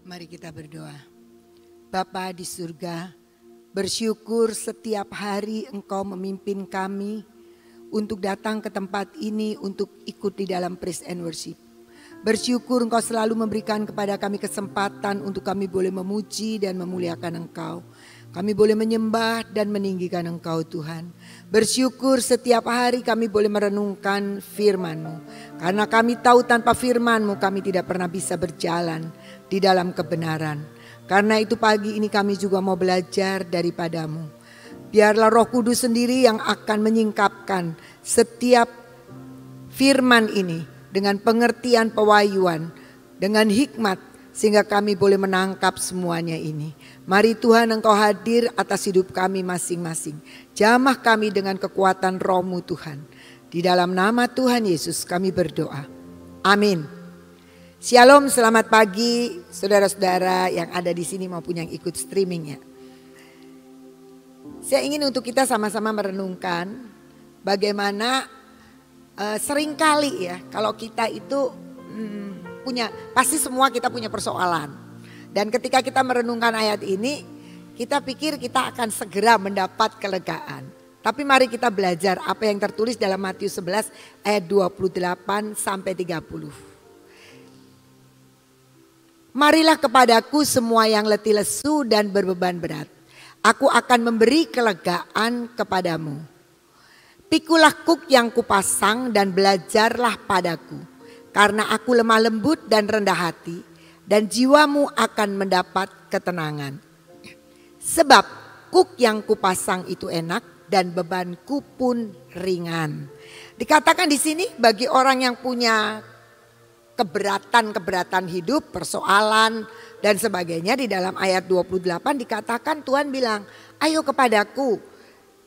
Mari kita berdoa. Bapa di surga, bersyukur setiap hari Engkau memimpin kami untuk datang ke tempat ini untuk ikut di dalam praise and worship. Bersyukur Engkau selalu memberikan kepada kami kesempatan untuk kami boleh memuji dan memuliakan Engkau. Kami boleh menyembah dan meninggikan Engkau Tuhan. Bersyukur setiap hari kami boleh merenungkan firman-Mu. Karena kami tahu tanpa firman-Mu kami tidak pernah bisa berjalan di dalam kebenaran. Karena itu pagi ini kami juga mau belajar daripada-Mu. Biarlah Roh Kudus sendiri yang akan menyingkapkan setiap firman ini dengan pengertian pewahyuan, dengan hikmat, sehingga kami boleh menangkap semuanya ini. Mari Tuhan Engkau hadir atas hidup kami masing-masing. Jamah kami dengan kekuatan Roh-Mu Tuhan. Di dalam nama Tuhan Yesus kami berdoa. Amin. Shalom, selamat pagi saudara-saudara yang ada di sini maupun yang ikut streamingnya. Saya ingin untuk kita sama-sama merenungkan bagaimana seringkali ya kalau kita itu pasti semua kita punya persoalan. Dan ketika kita merenungkan ayat ini, kita pikir kita akan segera mendapat kelegaan. Tapi mari kita belajar apa yang tertulis dalam Matius 11 ayat 28 sampai 30. Marilah kepadaku semua yang letih lesu dan berbeban berat. Aku akan memberi kelegaan kepadamu. Pikulah kuk yang kupasang dan belajarlah padaku. Karena aku lemah lembut dan rendah hati. Dan jiwamu akan mendapat ketenangan. Sebab kuk yang kupasang itu enak dan bebanku pun ringan. Dikatakan di sini bagi orang yang punya keberatan hidup, persoalan dan sebagainya, di dalam ayat 28 dikatakan Tuhan bilang, ayo kepadaku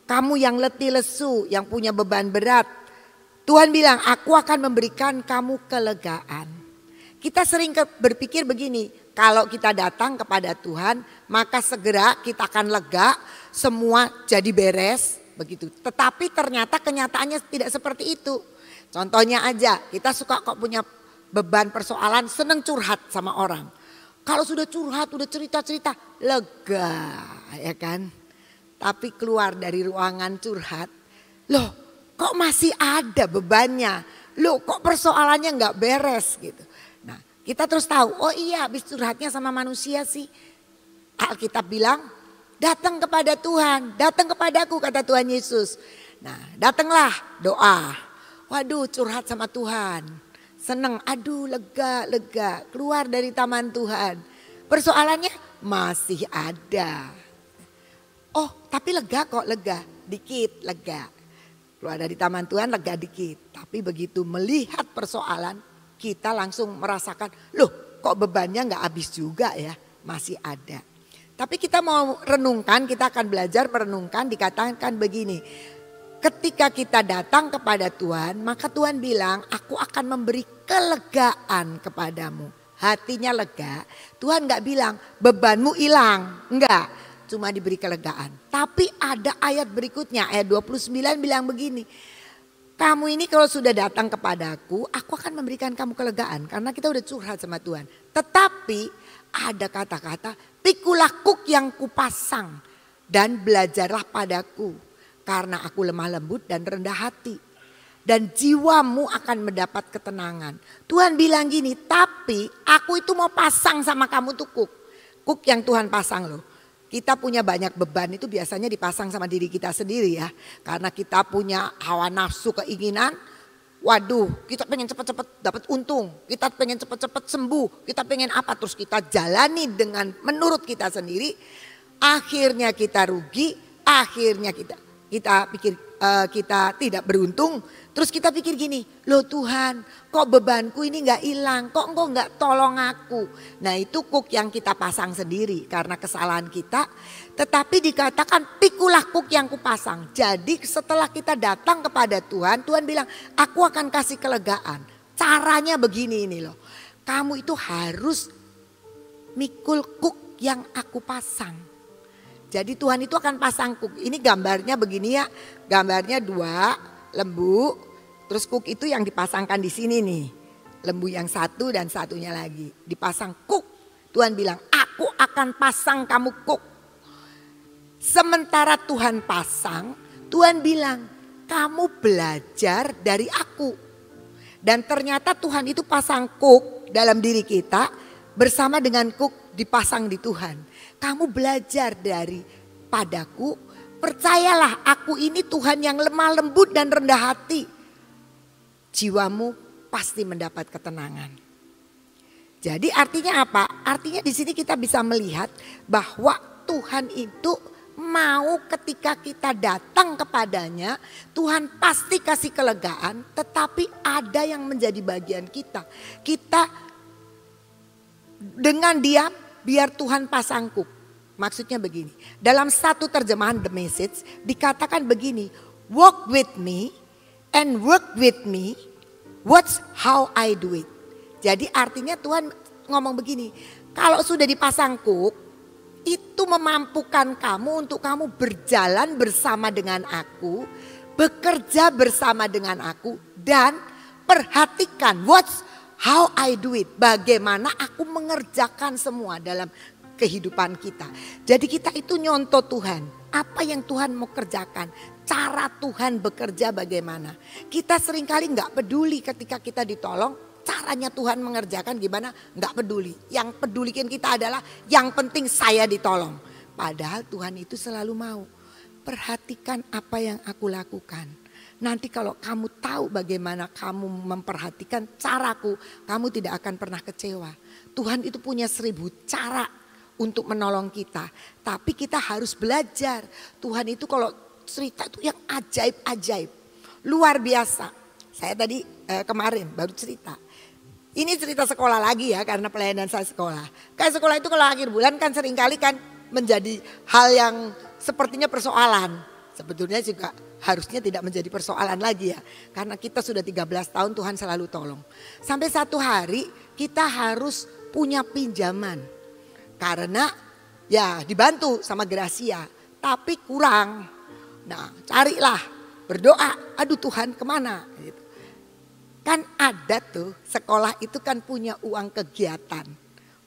kamu yang letih lesu, yang punya beban berat. Tuhan bilang, aku akan memberikan kamu kelegaan. Kita sering berpikir begini, kalau kita datang kepada Tuhan maka segera kita akan lega, semua jadi beres begitu. Tetapi ternyata kenyataannya tidak seperti itu. Contohnya aja, kita suka kok punya beban persoalan, seneng curhat sama orang. Kalau sudah curhat, udah cerita-cerita, lega ya kan. Tapi keluar dari ruangan curhat, loh kok masih ada bebannya, loh kok persoalannya gak beres gitu. Kita terus tahu, oh iya habis curhatnya sama manusia sih. Alkitab bilang, datang kepada Tuhan, datang kepadaku kata Tuhan Yesus. Nah datanglah doa, waduh curhat sama Tuhan. Seneng, aduh lega, keluar dari taman Tuhan. Persoalannya masih ada. Oh tapi lega kok, lega, dikit lega. Keluar dari taman Tuhan lega dikit. Tapi begitu melihat persoalan, kita langsung merasakan, loh kok bebannya gak habis juga ya, masih ada. Tapi kita mau renungkan, kita akan belajar merenungkan, dikatakan begini. Ketika kita datang kepada Tuhan, maka Tuhan bilang, aku akan memberi kelegaan kepadamu. Hatinya lega, Tuhan gak bilang bebanmu hilang, enggak. Cuma diberi kelegaan. Tapi ada ayat berikutnya, ayat 29 bilang begini. Kamu ini kalau sudah datang kepadaku, aku akan memberikan kamu kelegaan. Karena kita udah curhat sama Tuhan. Tetapi ada kata-kata, pikulah kuk yang kupasang dan belajarlah padaku. Karena aku lemah lembut dan rendah hati. Dan jiwamu akan mendapat ketenangan. Tuhan bilang gini, tapi aku itu mau pasang sama kamu tuh kuk. Kuk yang Tuhan pasang loh. Kita punya banyak beban itu biasanya dipasang sama diri kita sendiri ya. Karena kita punya hawa nafsu keinginan. Waduh kita pengen cepet-cepet dapat untung. Kita pengen cepet-cepet sembuh. Kita pengen apa terus kita jalani dengan menurut kita sendiri. Akhirnya kita rugi. Akhirnya kita pikir kita tidak beruntung. Terus kita pikir gini, loh Tuhan kok bebanku ini gak hilang, kok engkau gak tolong aku. Nah itu kuk yang kita pasang sendiri karena kesalahan kita. Tetapi dikatakan pikulah kuk yang kupasang. Jadi setelah kita datang kepada Tuhan, Tuhan bilang aku akan kasih kelegaan. Caranya begini ini loh, kamu itu harus mikul kuk yang aku pasang. Jadi Tuhan itu akan pasang kuk. Ini gambarnya begini ya, gambarnya 2 lembu. Terus kuk itu yang dipasangkan di sini nih. Lembu yang satu dan satunya lagi. Dipasang kuk Tuhan bilang, aku akan pasang kamu kuk. Sementara Tuhan pasang, Tuhan bilang, kamu belajar dari aku. Dan ternyata Tuhan itu pasang kuk dalam diri kita bersama dengan kuk dipasang di Tuhan. Kamu belajar dari padaku, percayalah aku ini Tuhan yang lemah lembut dan rendah hati. Jiwamu pasti mendapat ketenangan. Jadi artinya apa? Artinya di sini kita bisa melihat bahwa Tuhan itu mau ketika kita datang kepadanya, Tuhan pasti kasih kelegaan, tetapi ada yang menjadi bagian kita. Kita dengan diam biar Tuhan pasang kuk. Maksudnya begini, dalam satu terjemahan The Message dikatakan begini, walk with me and work with me, watch how I do it. Jadi artinya Tuhan ngomong begini, kalau sudah dipasang kuk, itu memampukan kamu untuk kamu berjalan bersama dengan aku, bekerja bersama dengan aku, dan perhatikan watch how I do it. Bagaimana aku mengerjakan semua dalam kehidupan kita. Jadi kita itu nyontoh Tuhan. Apa yang Tuhan mau kerjakan. Cara Tuhan bekerja bagaimana. Kita seringkali gak peduli ketika kita ditolong. Caranya Tuhan mengerjakan gimana gak peduli. Yang pedulikan kita adalah yang penting saya ditolong. Padahal Tuhan itu selalu mau. Perhatikan apa yang aku lakukan. Nanti kalau kamu tahu bagaimana kamu memperhatikan caraku, kamu tidak akan pernah kecewa. Tuhan itu punya 1000 cara untuk menolong kita. Tapi kita harus belajar. Tuhan itu kalau cerita itu yang ajaib-ajaib. Luar biasa. Saya tadi kemarin baru cerita. Ini cerita sekolah lagi ya karena pelayanan saya sekolah. Kayak sekolah itu kalau akhir bulan kan seringkali kan menjadi hal yang sepertinya persoalan. Sebetulnya juga harusnya tidak menjadi persoalan lagi ya. Karena kita sudah 13 tahun Tuhan selalu tolong. Sampai satu hari kita harus punya pinjaman. Karena ya dibantu sama Gracia, tapi kurang. Nah carilah, berdoa, aduh Tuhan kemana? Gitu. Kan ada tuh sekolah itu kan punya uang kegiatan.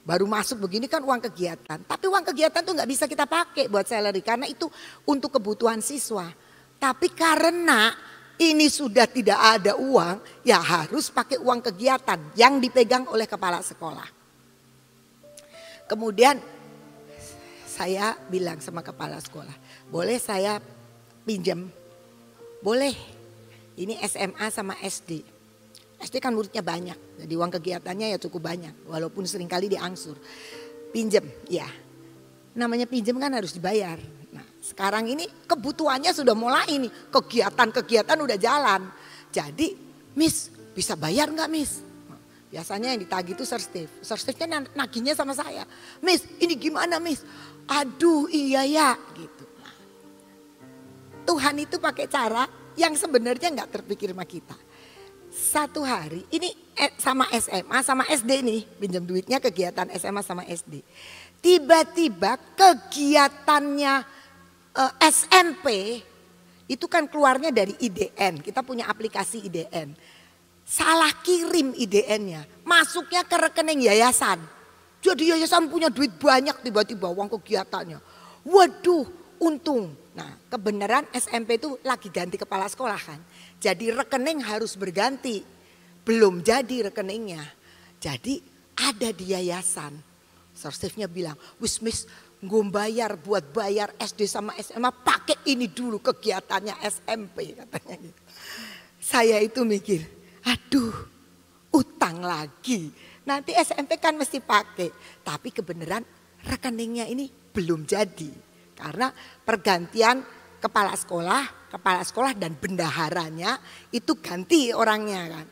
Baru masuk begini kan uang kegiatan. Tapi uang kegiatan tuh gak bisa kita pakai buat salary. Karena itu untuk kebutuhan siswa. Tapi karena ini sudah tidak ada uang, ya harus pakai uang kegiatan yang dipegang oleh kepala sekolah. Kemudian saya bilang sama kepala sekolah, boleh saya pinjam? Boleh, ini SMA sama SD. SD kan muridnya banyak, jadi uang kegiatannya ya cukup banyak. Walaupun seringkali diangsur. Pinjam, ya. Namanya pinjam kan harus dibayar. Nah sekarang ini kebutuhannya sudah mulai nih, kegiatan-kegiatan udah jalan. Jadi Miss bisa bayar gak Miss? Biasanya yang ditagih itu Serstef. Serstefnya nagihnya sama saya. Miss ini gimana Miss? Aduh iya ya gitu. Nah, Tuhan itu pakai cara yang sebenarnya gak terpikir sama kita. Satu hari ini sama SMA sama SD nih. Pinjam duitnya kegiatan SMA sama SD. Tiba-tiba kegiatannya SMP itu kan keluarnya dari IDN. Kita punya aplikasi IDN. Salah kirim IDN-nya, masuknya ke rekening yayasan. Jadi yayasan punya duit banyak tiba-tiba uang kegiatannya. Waduh, untung. Nah, kebenaran SMP itu lagi ganti kepala sekolah kan. Jadi rekening harus berganti. Belum jadi rekeningnya. Jadi ada di yayasan. Sertifnya bilang, wis Miss, gue bayar buat bayar SD sama SMA pakai ini dulu kegiatannya SMP katanya gitu. Saya itu mikir, aduh utang lagi. Nanti SMP kan mesti pakai. Tapi kebenaran rekeningnya ini belum jadi. Karena pergantian kepala sekolah dan bendaharanya itu ganti orangnya kan.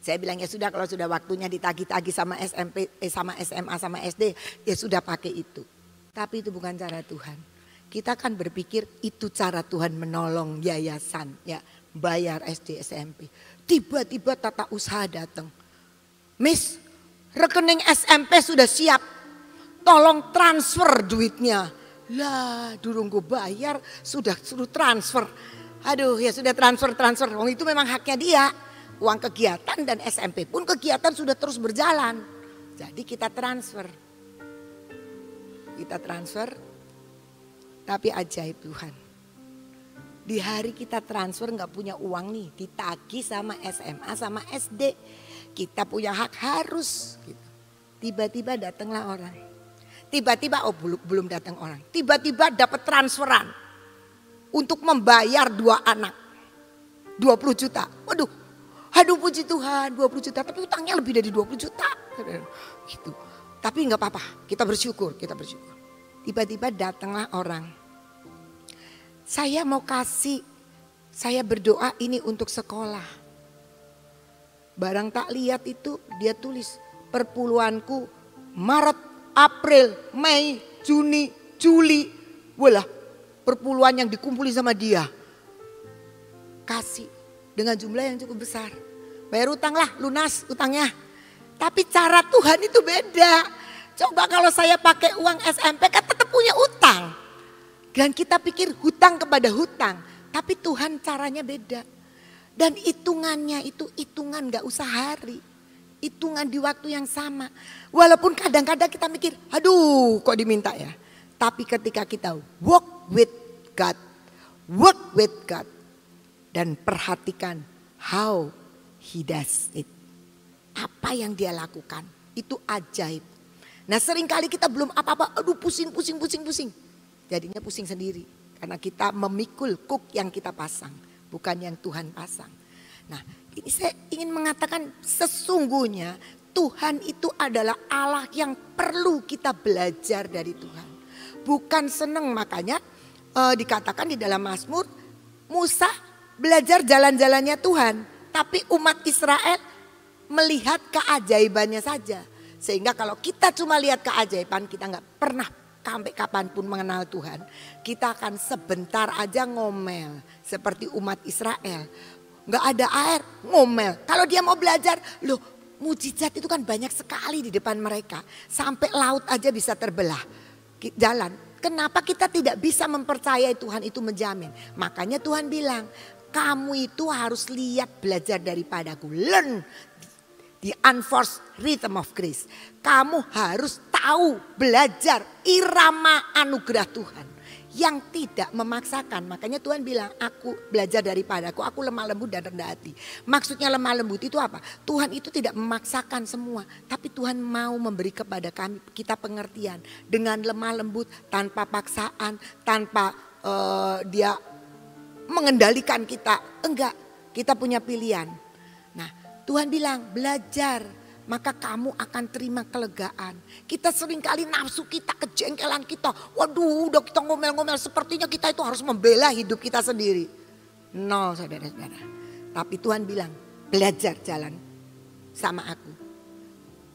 Saya bilang ya sudah kalau sudah waktunya ditagih-tagih sama SMP, sama SMA, sama SD ya sudah pakai itu. Tapi itu bukan cara Tuhan. Kita kan berpikir itu cara Tuhan menolong yayasan ya. Bayar SD SMP. Tiba-tiba tata usaha datang. Miss, rekening SMP sudah siap. Tolong transfer duitnya. Lah, dulu gue bayar sudah suruh transfer. Aduh, ya sudah transfer. Wong itu memang haknya dia. Uang kegiatan dan SMP pun kegiatan sudah terus berjalan. Jadi kita transfer. Kita transfer, tapi ajaib Tuhan. Di hari kita transfer nggak punya uang nih, ditagih sama SMA sama SD. Kita punya hak harus. Gitu. Tiba-tiba datanglah orang. Tiba-tiba belum datang orang. Tiba-tiba dapat transferan untuk membayar 2 anak. 20 juta. Waduh, aduh puji Tuhan 20 juta. Tapi utangnya lebih dari 20 juta. Gitu. Tapi nggak apa-apa, kita bersyukur, kita bersyukur. Tiba-tiba datanglah orang. Saya mau kasih, saya berdoa ini untuk sekolah. Barang tak lihat itu dia tulis perpuluhanku Maret, April, Mei, Juni, Juli. Walah, perpuluhan yang dikumpulin sama dia. Kasih dengan jumlah yang cukup besar. Bayar utang lah, lunas utangnya. Tapi cara Tuhan itu beda. Coba kalau saya pakai uang SMP kan tetap punya utang. Dan kita pikir hutang kepada hutang. Tapi Tuhan caranya beda. Dan hitungannya itu hitungan gak usah hari. Hitungan di waktu yang sama. Walaupun kadang-kadang kita mikir, aduh kok diminta ya. Tapi ketika kita walk with God. Work with God. Dan perhatikan how he does it. Apa yang dia lakukan itu ajaib. Nah seringkali kita belum apa-apa, aduh pusing. Jadinya pusing sendiri. Karena kita memikul kuk yang kita pasang. Bukan yang Tuhan pasang. Nah ini saya ingin mengatakan sesungguhnya Tuhan itu adalah Allah yang perlu kita belajar dari Tuhan. Bukan seneng, makanya dikatakan di dalam Mazmur Musa belajar jalan-jalannya Tuhan. Tapi umat Israel melihat keajaibannya saja. Sehingga kalau kita cuma lihat keajaiban, kita nggak pernah sampai kapanpun mengenal Tuhan. Kita akan sebentar aja ngomel seperti umat Israel. Nggak ada air, ngomel. Kalau dia mau belajar, loh mujizat itu kan banyak sekali di depan mereka. Sampai laut aja bisa terbelah jalan. Kenapa kita tidak bisa mempercayai Tuhan itu menjamin? Makanya Tuhan bilang, kamu itu harus lihat belajar daripadaku. Learn the unforced rhythm of grace. Kamu harus tahu belajar irama anugerah Tuhan. Yang tidak memaksakan. Makanya Tuhan bilang aku belajar daripadaku. Aku lemah lembut dan rendah hati. Maksudnya lemah lembut itu apa? Tuhan itu tidak memaksakan semua. Tapi Tuhan mau memberi kepada kami kita pengertian. Dengan lemah lembut tanpa paksaan. Tanpa dia mengendalikan kita. Enggak, kita punya pilihan. Nah Tuhan bilang belajar maka kamu akan terima kelegaan. Kita seringkali nafsu kita, kejengkelan kita. Waduh udah kita ngomel-ngomel sepertinya kita itu harus membela hidup kita sendiri. No saudara-saudara. Tapi Tuhan bilang belajar jalan sama aku.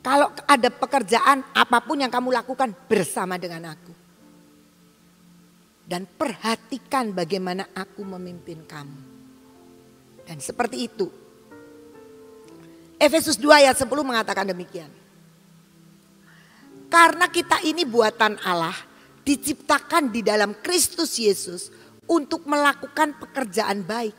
Kalau ada pekerjaan apapun yang kamu lakukan bersama dengan aku. Dan perhatikan bagaimana aku memimpin kamu. Dan seperti itu. Efesus 2 ayat 10 mengatakan demikian. Karena kita ini buatan Allah, diciptakan di dalam Kristus Yesus untuk melakukan pekerjaan baik.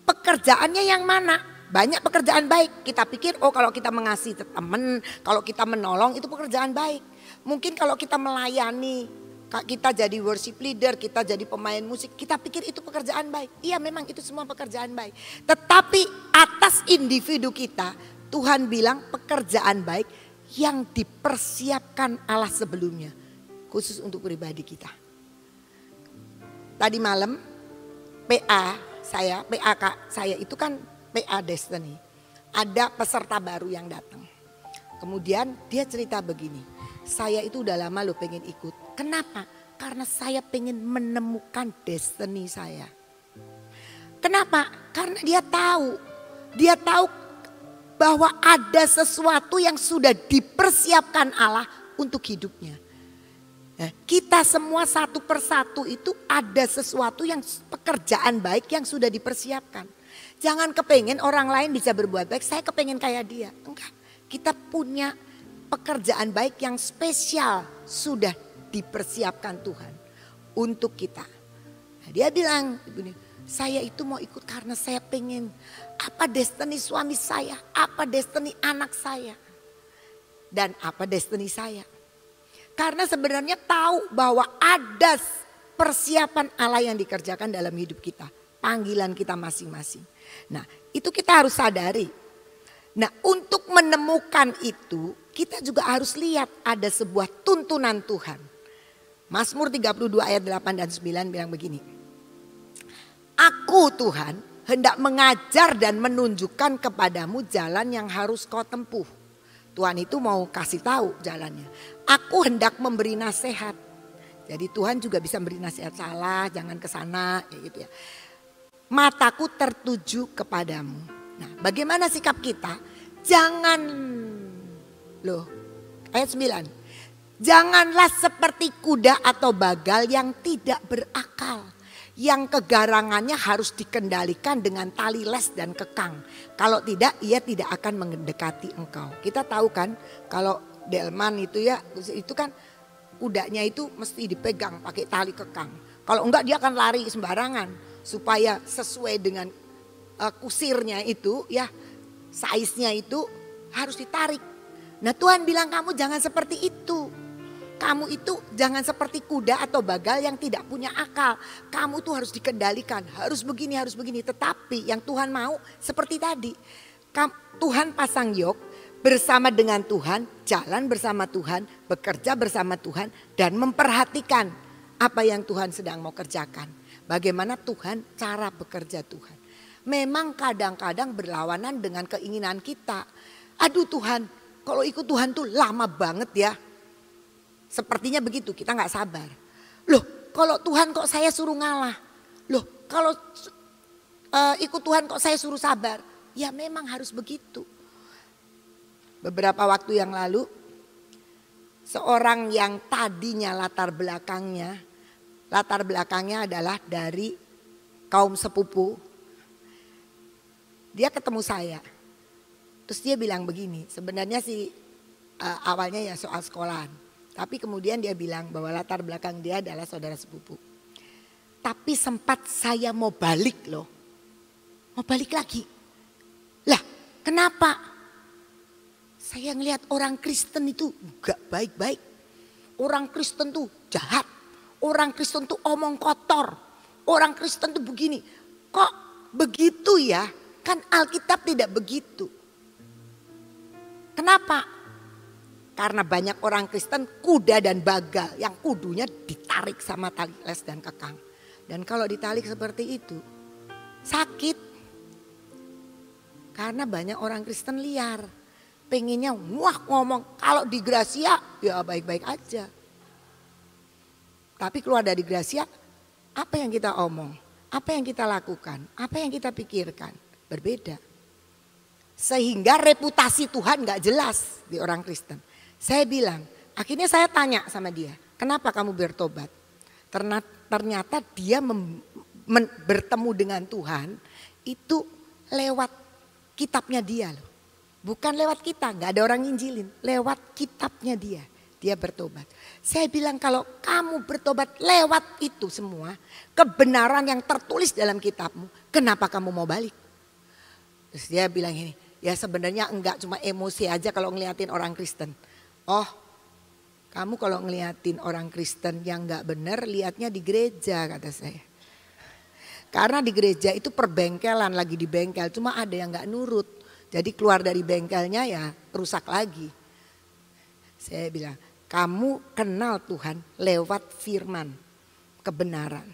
Pekerjaannya yang mana? Banyak pekerjaan baik. Kita pikir kalau kita mengasihi teman, kalau kita menolong itu pekerjaan baik. Mungkin kalau kita melayani, kita jadi worship leader, kita jadi pemain musik, kita pikir itu pekerjaan baik. Iya memang itu semua pekerjaan baik. Tetapi atas individu kita, Tuhan bilang pekerjaan baik yang dipersiapkan Allah sebelumnya. Khusus untuk pribadi kita. Tadi malam PA saya itu kan PA Destiny. Ada peserta baru yang datang. Kemudian dia cerita begini. Saya itu udah lama loh pengen ikut. Kenapa? Karena saya pengen menemukan destiny saya. Kenapa? Karena dia tahu bahwa ada sesuatu yang sudah dipersiapkan Allah untuk hidupnya. Nah, kita semua satu persatu itu ada sesuatu yang pekerjaan baik yang sudah dipersiapkan. Jangan kepengen orang lain bisa berbuat baik, saya kepengen kayak dia. Enggak, kita punya pekerjaan baik yang spesial sudah dipersiapkan Tuhan untuk kita. Nah, dia bilang, saya itu mau ikut karena saya pengen apa destiny suami saya, apa destiny anak saya. dan apa destiny saya. Karena sebenarnya tahu bahwa ada persiapan Allah yang dikerjakan dalam hidup kita. Panggilan kita masing-masing. Nah itu kita harus sadari. Nah untuk menemukan itu kita juga harus lihat ada sebuah tuntunan Tuhan. Mazmur 32 ayat 8 dan 9 bilang begini. Aku Tuhan hendak mengajar dan menunjukkan kepadamu jalan yang harus kau tempuh. Tuhan itu mau kasih tahu jalannya. Aku hendak memberi nasihat. Jadi Tuhan juga bisa beri nasihat, salah, jangan ke sana, gitu ya. Mataku tertuju kepadamu. Nah, bagaimana sikap kita? Jangan ayat 9. Janganlah seperti kuda atau bagal yang tidak berakal. Yang kegarangannya harus dikendalikan dengan tali les dan kekang. Kalau tidak, ia tidak akan mendekati engkau. Kita tahu kan kalau delman itu ya, itu kan kudanya itu mesti dipegang pakai tali kekang. Kalau enggak dia akan lari sembarangan supaya sesuai dengan kusirnya itu ya, size-nya itu harus ditarik. Nah Tuhan bilang kamu jangan seperti itu. Kamu itu jangan seperti kuda atau bagal yang tidak punya akal. Kamu tuh harus dikendalikan, harus begini, harus begini. Tetapi yang Tuhan mau seperti tadi. Tuhan pasang yok bersama dengan Tuhan, jalan bersama Tuhan, bekerja bersama Tuhan. Dan memperhatikan apa yang Tuhan sedang mau kerjakan. Bagaimana Tuhan, cara bekerja Tuhan. Memang kadang-kadang berlawanan dengan keinginan kita. Aduh Tuhan, kalau ikut Tuhan tuh lama banget ya. Sepertinya begitu, kita gak sabar. Loh kalau Tuhan kok saya suruh ngalah. Loh kalau ikut Tuhan kok saya suruh sabar. Ya memang harus begitu. Beberapa waktu yang lalu seorang yang tadinya latar belakangnya adalah dari kaum sepupu. Dia ketemu saya. Terus dia bilang begini, sebenarnya sih awalnya ya soal sekolahan. Tapi kemudian dia bilang bahwa latar belakang dia adalah saudara sepupu. Tapi sempat saya mau balik loh. Mau balik lagi. Lah kenapa? Saya ngelihat orang Kristen itu gak baik-baik. Orang Kristen tuh jahat. Orang Kristen tuh omong kotor. Orang Kristen tuh begini. Kok begitu ya? Kan Alkitab tidak begitu. Kenapa? Karena banyak orang Kristen kuda dan bagal yang kudunya ditarik sama tali les dan kekang. Dan kalau ditarik seperti itu sakit. Karena banyak orang Kristen liar. Pengennya ngomong kalau di Gracia ya baik-baik aja. Tapi keluar dari Gracia apa yang kita omong? Apa yang kita lakukan? Apa yang kita pikirkan? Berbeda. Sehingga reputasi Tuhan gak jelas di orang Kristen. Saya bilang, akhirnya saya tanya sama dia, kenapa kamu bertobat? Ternyata dia bertemu dengan Tuhan itu lewat kitabnya dia loh. Bukan lewat kita, gak ada orang nginjilin. Lewat kitabnya dia bertobat. Saya bilang kalau kamu bertobat lewat itu semua, kebenaran yang tertulis dalam kitabmu, kenapa kamu mau balik? Terus dia bilang ini, ya sebenarnya enggak, cuma emosi aja kalau ngeliatin orang Kristen. Oh, kamu kalau ngeliatin orang Kristen yang gak benar, liatnya di gereja kata saya. Karena di gereja itu perbengkelan, lagi di bengkel, cuma ada yang gak nurut. Jadi keluar dari bengkelnya ya rusak lagi. Saya bilang, kamu kenal Tuhan lewat firman, kebenaran.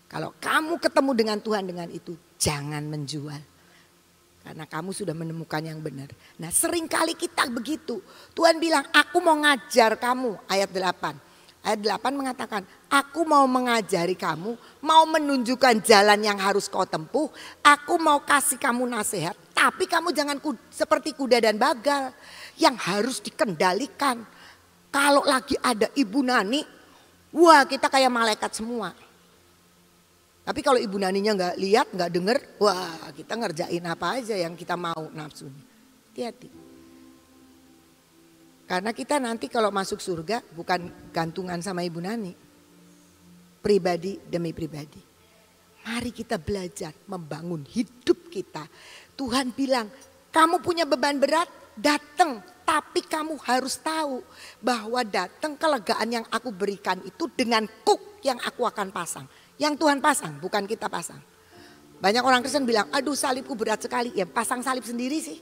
Kalau kamu ketemu dengan Tuhan dengan itu, jangan menjual. Karena kamu sudah menemukan yang benar. Nah seringkali kita begitu. Tuhan bilang aku mau ngajar kamu. Ayat 8. Ayat 8 mengatakan aku mau mengajari kamu. Mau menunjukkan jalan yang harus kau tempuh. Aku mau kasih kamu nasihat. Tapi kamu jangan seperti kuda dan bagal. Yang harus dikendalikan. Kalau lagi ada Ibu Nani. Wah kita kayak malaikat semua. Tapi kalau Ibu Naninya gak lihat, gak denger, wah kita ngerjain apa aja yang kita mau nafsunya. Hati-hati. Karena kita nanti kalau masuk surga bukan gantungan sama Ibu Nani. Pribadi demi pribadi. Mari kita belajar membangun hidup kita. Tuhan bilang, kamu punya beban berat, datang Tetapi kamu harus tahu bahwa datang kelegaan yang aku berikan itu dengan kuk yang aku akan pasang. Yang Tuhan pasang, bukan kita pasang. Banyak orang Kristen bilang, aduh salibku berat sekali. Ya pasang salib sendiri sih.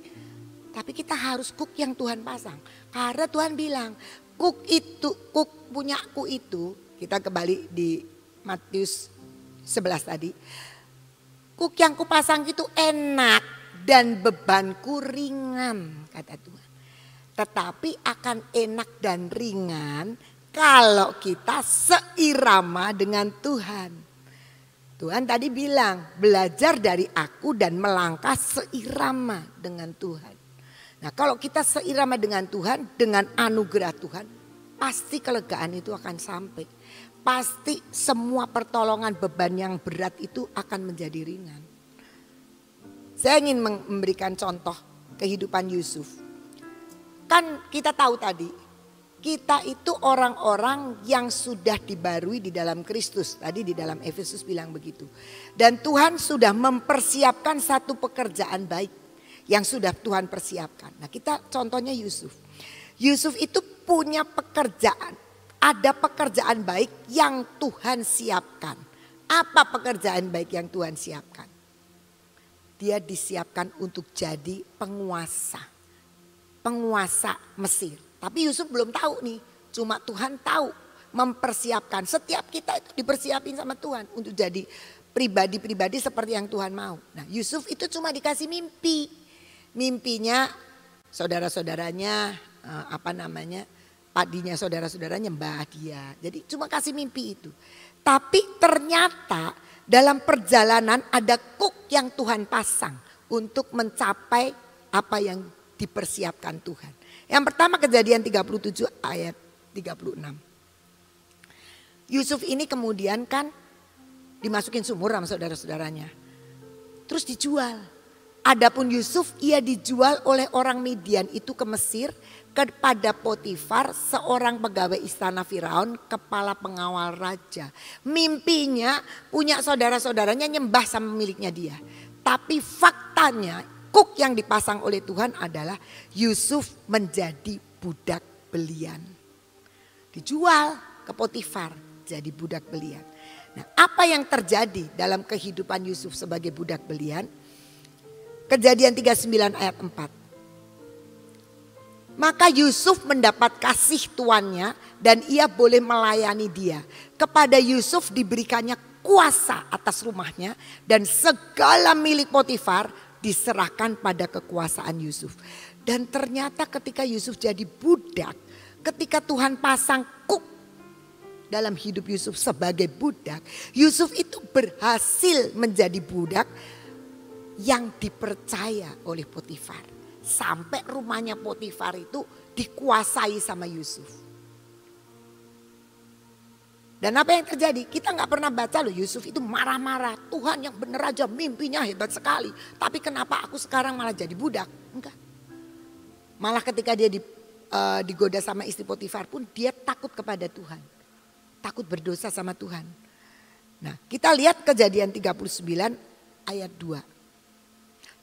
Tapi kita harus kuk yang Tuhan pasang. Karena Tuhan bilang, kuk punyaku itu, kita kembali di Matius 11 tadi. Kuk yang kupasang itu enak dan bebanku ringan, kata Tuhan. Tetapi akan enak dan ringan kalau kita seirama dengan Tuhan. Tuhan tadi bilang, belajar dari aku dan melangkah seirama dengan Tuhan. Nah kalau kita seirama dengan Tuhan, dengan anugerah Tuhan, pasti kelegaan itu akan sampai. Pasti semua pertolongan beban yang berat itu akan menjadi ringan. Saya ingin memberikan contoh kehidupan Yusuf. Kan kita tahu tadi, kita itu orang-orang yang sudah dibarui di dalam Kristus. Tadi di dalam Efesus bilang begitu. Dan Tuhan sudah mempersiapkan satu pekerjaan baik yang sudah Tuhan persiapkan. Nah kita contohnya Yusuf. Yusuf itu punya pekerjaan. Ada pekerjaan baik yang Tuhan siapkan. Apa pekerjaan baik yang Tuhan siapkan? Dia disiapkan untuk jadi penguasa Mesir. Tapi Yusuf belum tahu nih, cuma Tuhan tahu mempersiapkan. Setiap kita itu dipersiapin sama Tuhan untuk jadi pribadi-pribadi seperti yang Tuhan mau. Nah Yusuf itu cuma dikasih mimpi. Mimpinya saudara-saudaranya padinya saudara-saudaranya nyembah dia. Jadi cuma kasih mimpi itu. Tapi ternyata dalam perjalanan ada kuk yang Tuhan pasang untuk mencapai apa yang dipersiapkan Tuhan. Yang pertama Kejadian 37 ayat 36. Yusuf ini kemudian kan dimasukin sumur sama saudara-saudaranya. Terus dijual. Adapun Yusuf ia dijual oleh orang Midian itu ke Mesir kepada Potifar, seorang pegawai istana Firaun, kepala pengawal raja. Mimpinya punya saudara-saudaranya nyembah sama miliknya dia. Tapi faktanya kuk yang dipasang oleh Tuhan adalah Yusuf menjadi budak belian. Dijual ke Potifar jadi budak belian. Nah, apa yang terjadi dalam kehidupan Yusuf sebagai budak belian? Kejadian 39 ayat 4. Maka Yusuf mendapat kasih tuannya dan ia boleh melayani dia. Kepada Yusuf diberikannya kuasa atas rumahnya dan segala milik Potifar diserahkan pada kekuasaan Yusuf. Dan ternyata ketika Yusuf jadi budak, ketika Tuhan pasang kuk dalam hidup Yusuf sebagai budak, Yusuf itu berhasil menjadi budak yang dipercaya oleh Potifar. Sampai rumahnya Potifar itu dikuasai sama Yusuf. Dan apa yang terjadi? Kita gak pernah baca loh Yusuf itu marah-marah. Tuhan yang bener aja mimpinya hebat sekali. Tapi kenapa aku sekarang malah jadi budak? Enggak. Malah ketika dia digoda sama istri Potifar pun dia takut kepada Tuhan. Takut berdosa sama Tuhan. Nah kita lihat Kejadian 39 ayat 2.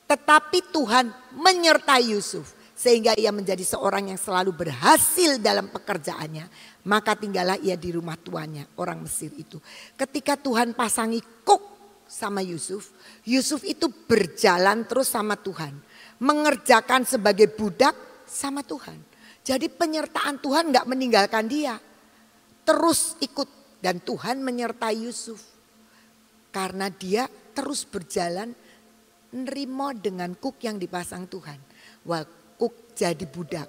Tetapi Tuhan menyertai Yusuf sehingga ia menjadi seorang yang selalu berhasil dalam pekerjaannya. Maka tinggallah ia di rumah tuannya, orang Mesir itu. Ketika Tuhan pasangi kuk sama Yusuf, Yusuf itu berjalan terus sama Tuhan. Mengerjakan sebagai budak sama Tuhan. Jadi penyertaan Tuhan gak meninggalkan dia. Terus ikut dan Tuhan menyertai Yusuf. Karena dia terus berjalan nerimo dengan kuk yang dipasang Tuhan. Wah, kuk jadi budak.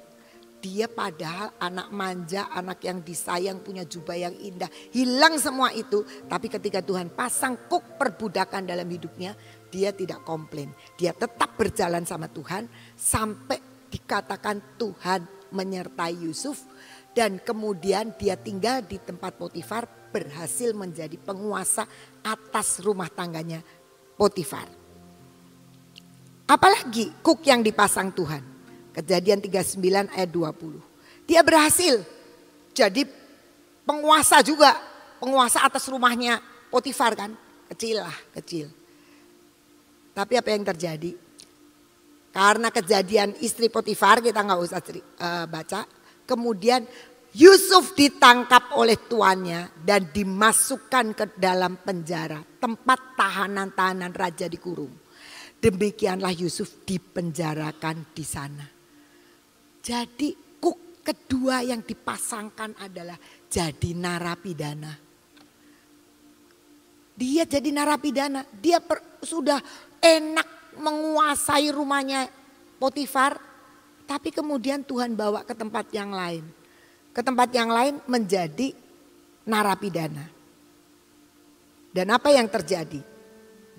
Dia padahal anak manja, anak yang disayang, punya jubah yang indah. Hilang semua itu. Tapi ketika Tuhan pasang kuk perbudakan dalam hidupnya, dia tidak komplain. Dia tetap berjalan sama Tuhan sampai dikatakan Tuhan menyertai Yusuf. Dan kemudian dia tinggal di tempat Potifar, berhasil menjadi penguasa atas rumah tangganya Potifar. Apalagi kuk yang dipasang Tuhan. Kejadian 39 ayat 20. Dia berhasil jadi penguasa juga. Penguasa atas rumahnya Potifar kan. Kecil lah, kecil. Tapi apa yang terjadi? Karena kejadian istri Potifar kita nggak usah baca. Kemudian Yusuf ditangkap oleh tuannya dan dimasukkan ke dalam penjara. Tempat tahanan-tahanan raja dikurung. Demikianlah Yusuf dipenjarakan di sana. Jadi kuk kedua yang dipasangkan adalah jadi narapidana. Dia jadi narapidana. Dia sudah enak menguasai rumahnya Potifar, tapi kemudian Tuhan bawa ke tempat yang lain. Ke tempat yang lain menjadi narapidana. Dan apa yang terjadi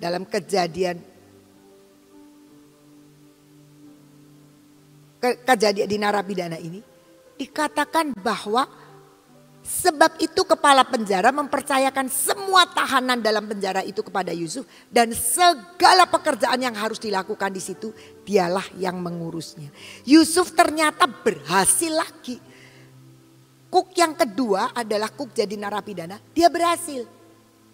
dalam kejadian di narapidana ini? Dikatakan bahwa sebab itu kepala penjara mempercayakan semua tahanan dalam penjara itu kepada Yusuf. Dan segala pekerjaan yang harus dilakukan di situ dialah yang mengurusnya. Yusuf ternyata berhasil lagi. Kuk yang kedua adalah kuk jadi narapidana. Dia berhasil.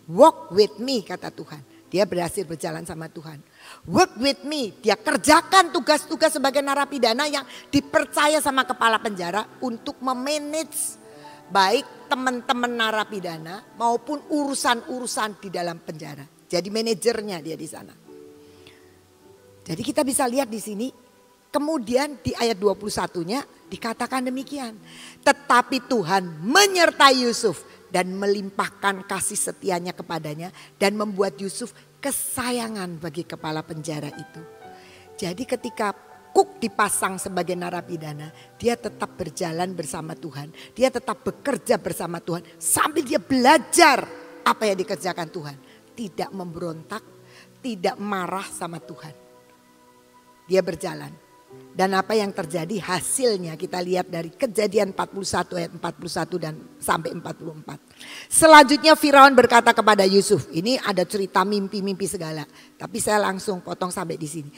Walk with me kata Tuhan. Dia berhasil berjalan sama Tuhan. Work with me. Dia kerjakan tugas-tugas sebagai narapidana yang dipercaya sama kepala penjara untuk memanage baik teman-teman narapidana maupun urusan-urusan di dalam penjara. Jadi manajernya dia di sana. Jadi kita bisa lihat di sini. Kemudian di ayat 21-nya dikatakan demikian. Tetapi Tuhan menyertai Yusuf dan melimpahkan kasih setianya kepadanya. Dan membuat Yusuf kesayangan bagi kepala penjara itu. Jadi ketika kuk dipasang sebagai narapidana, dia tetap berjalan bersama Tuhan. Dia tetap bekerja bersama Tuhan sambil dia belajar apa yang dikerjakan Tuhan. Tidak memberontak, tidak marah sama Tuhan. Dia berjalan. Dan apa yang terjadi hasilnya kita lihat dari Kejadian 41 ayat 41 dan sampai 44. Selanjutnya Firaun berkata kepada Yusuf, ini ada cerita mimpi-mimpi segala. Tapi saya langsung potong sampai di sini.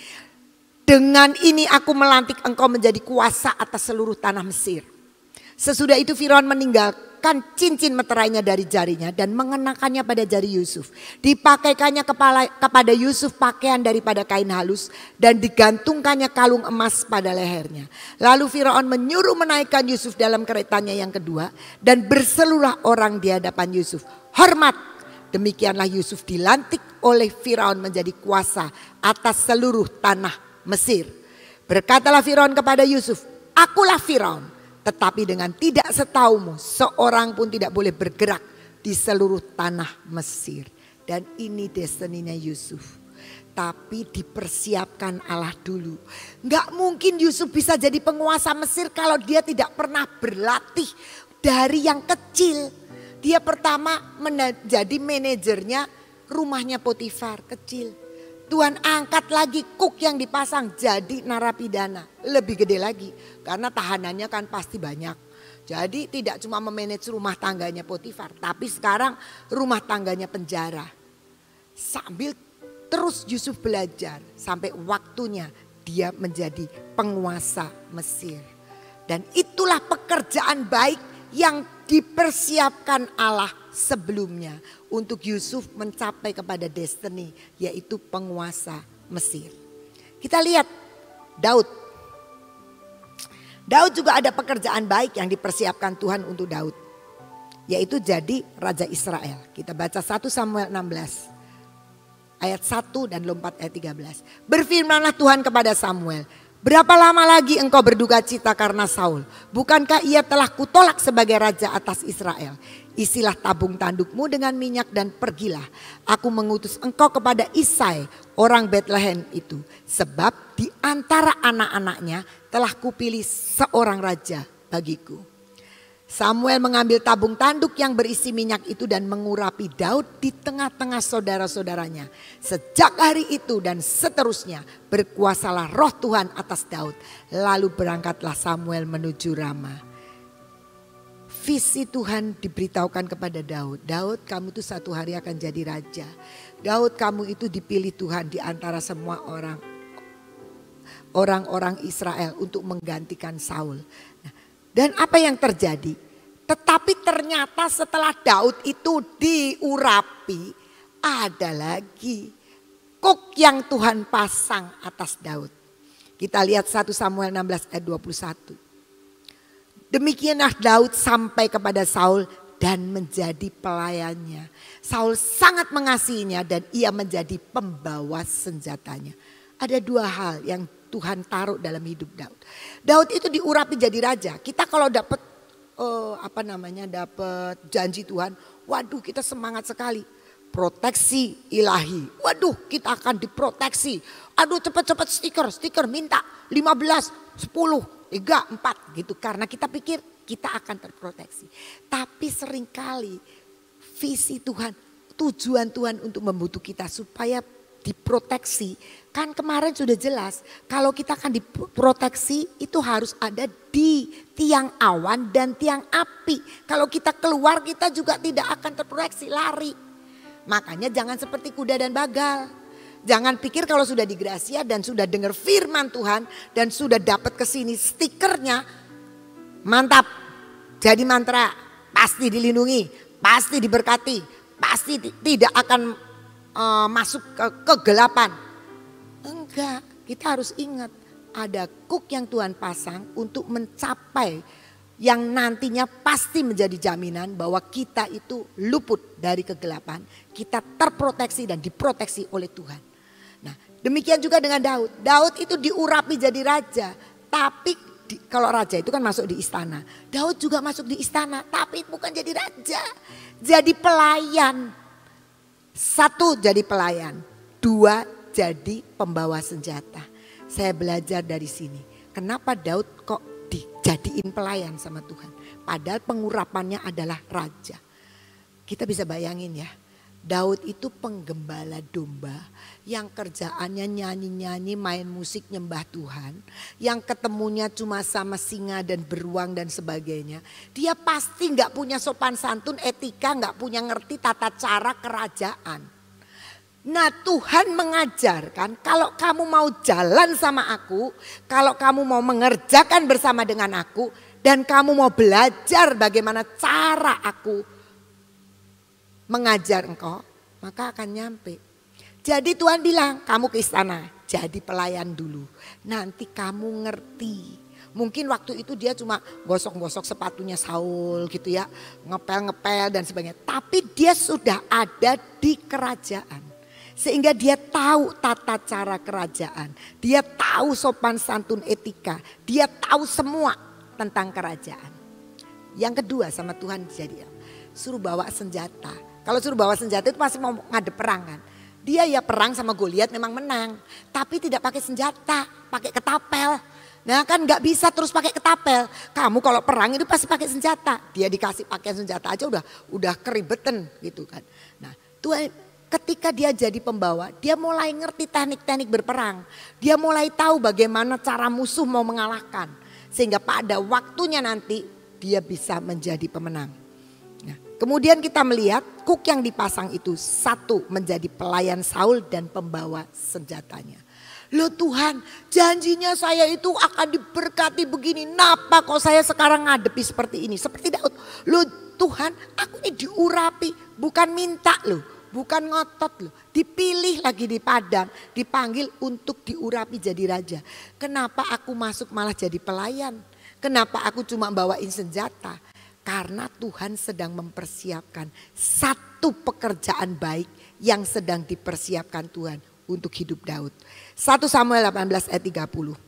Dengan ini aku melantik engkau menjadi kuasa atas seluruh tanah Mesir. Sesudah itu Firaun meninggalkan cincin meterainya dari jarinya dan mengenakannya pada jari Yusuf. Dipakaikannya kepada Yusuf pakaian daripada kain halus dan digantungkannya kalung emas pada lehernya. Lalu Firaun menyuruh menaikkan Yusuf dalam keretanya yang kedua dan berseluruh orang di hadapan Yusuf. Hormat! Demikianlah Yusuf dilantik oleh Firaun menjadi kuasa atas seluruh tanah Mesir. Berkatalah Firaun kepada Yusuf, akulah Firaun, tetapi dengan tidak setaumu seorang pun tidak boleh bergerak di seluruh tanah Mesir. Dan ini destininya Yusuf. Tapi dipersiapkan Allah dulu. Gak mungkin Yusuf bisa jadi penguasa Mesir kalau dia tidak pernah berlatih dari yang kecil. Dia pertama menjadi manajernya rumahnya Potifar kecil. Tuhan angkat lagi kuk yang dipasang jadi narapidana. Lebih gede lagi karena tahanannya kan pasti banyak. Jadi tidak cuma memanage rumah tangganya Potifar. Tapi sekarang rumah tangganya penjara. Sambil terus Yusuf belajar sampai waktunya dia menjadi penguasa Mesir. Dan itulah pekerjaan baik yang dipersiapkan Allah sebelumnya untuk Yusuf mencapai kepada destiny yaitu penguasa Mesir. Kita lihat Daud. Daud juga ada pekerjaan baik yang dipersiapkan Tuhan untuk Daud. Yaitu jadi Raja Israel. Kita baca 1 Samuel 16 ayat 1 dan lompat ayat 13. Berfirmanlah Tuhan kepada Samuel. Berapa lama lagi engkau berduka cita karena Saul? Bukankah ia telah kutolak sebagai raja atas Israel? Isilah tabung tandukmu dengan minyak dan pergilah. Aku mengutus engkau kepada Isai orang Bethlehem itu. Sebab di antara anak-anaknya telah kupilih seorang raja bagiku. Samuel mengambil tabung tanduk yang berisi minyak itu dan mengurapi Daud di tengah-tengah saudara-saudaranya. Sejak hari itu dan seterusnya berkuasalah roh Tuhan atas Daud. Lalu berangkatlah Samuel menuju Rama. Visi Tuhan diberitahukan kepada Daud. Daud, kamu itu satu hari akan jadi raja. Daud, kamu itu dipilih Tuhan di antara semua orang-orang Israel untuk menggantikan Saul. Dan apa yang terjadi? Tetapi ternyata setelah Daud itu diurapi, ada lagi kuk yang Tuhan pasang atas Daud. Kita lihat 1 Samuel 16 ayat 21. Demikianlah Daud sampai kepada Saul dan menjadi pelayannya. Saul sangat mengasihinya dan ia menjadi pembawa senjatanya. Ada dua hal yang Tuhan taruh dalam hidup Daud. Daud itu diurapi jadi raja. Kita kalau dapat dapat janji Tuhan, waduh kita semangat sekali. Proteksi ilahi. Waduh kita akan diproteksi. Aduh cepat-cepat stiker minta 15, 10, 3, 4 gitu. Karena kita pikir kita akan terproteksi. Tapi seringkali visi Tuhan, tujuan Tuhan untuk membentuk kita supaya diproteksi. Kan kemarin sudah jelas kalau kita akan diproteksi itu harus ada di tiang awan dan tiang api. Kalau kita keluar kita juga tidak akan terproteksi, lari. Makanya jangan seperti kuda dan bagal. Jangan pikir kalau sudah digrasia dan sudah dengar firman Tuhan dan sudah dapat ke sini stikernya, mantap, jadi mantra, pasti dilindungi, pasti diberkati, pasti tidak akan masuk ke kegelapan. Enggak, kita harus ingat ada kuk yang Tuhan pasang untuk mencapai yang nantinya pasti menjadi jaminan bahwa kita itu luput dari kegelapan. Kita terproteksi dan diproteksi oleh Tuhan. Nah demikian juga dengan Daud. Daud itu diurapi jadi raja. Tapi kalau raja itu kan masuk di istana. Daud juga masuk di istana tapi bukan jadi raja. Jadi pelayan. 1 jadi pelayan. 2 jadi pembawa senjata. Saya belajar dari sini. Kenapa Daud kok dijadiin pelayan sama Tuhan. Padahal pengurapannya adalah raja. Kita bisa bayangin ya. Daud itu penggembala domba yang kerjaannya nyanyi-nyanyi, main musik, nyembah Tuhan. Yang ketemunya cuma sama singa dan beruang dan sebagainya. Dia pasti gak punya sopan santun, etika, gak punya ngerti tata cara kerajaan. Nah Tuhan mengajarkan kalau kamu mau jalan sama aku, kalau kamu mau mengerjakan bersama dengan aku, dan kamu mau belajar bagaimana cara aku mengajar engkau, maka akan nyampe. Jadi Tuhan bilang kamu ke istana, jadi pelayan dulu. Nanti kamu ngerti. Mungkin waktu itu dia cuma gosok-gosok sepatunya Saul gitu ya, ngepel-ngepel dan sebagainya. Tapi dia sudah ada di kerajaan. Sehingga dia tahu tata cara kerajaan. Dia tahu sopan santun etika. Dia tahu semua tentang kerajaan. Yang kedua sama Tuhan jadi suruh bawa senjata. Kalau suruh bawa senjata itu pasti mau ngadep perang kan. Dia ya perang sama Goliat memang menang. Tapi tidak pakai senjata, pakai ketapel. Nah kan gak bisa terus pakai ketapel. Kamu kalau perang itu pasti pakai senjata. Dia dikasih pakai senjata aja udah keribetan gitu kan. Nah Tuhan ketika dia jadi pembawa, dia mulai ngerti teknik-teknik berperang. Dia mulai tahu bagaimana cara musuh mau mengalahkan. Sehingga pada waktunya nanti dia bisa menjadi pemenang. Nah, kemudian kita melihat kuk yang dipasang itu 1 menjadi pelayan Saul dan pembawa senjatanya. Loh Tuhan, janjinya saya itu akan diberkati begini. Napa kok saya sekarang ngadepi seperti ini? Seperti Daud. Loh Tuhan, aku ini diurapi, bukan minta loh. Bukan ngotot loh, dipilih lagi di padang, dipanggil untuk diurapi jadi raja. Kenapa aku masuk malah jadi pelayan? Kenapa aku cuma bawain senjata? Karena Tuhan sedang mempersiapkan satu pekerjaan baik yang sedang dipersiapkan Tuhan untuk hidup Daud. 1 Samuel 18 ayat 30.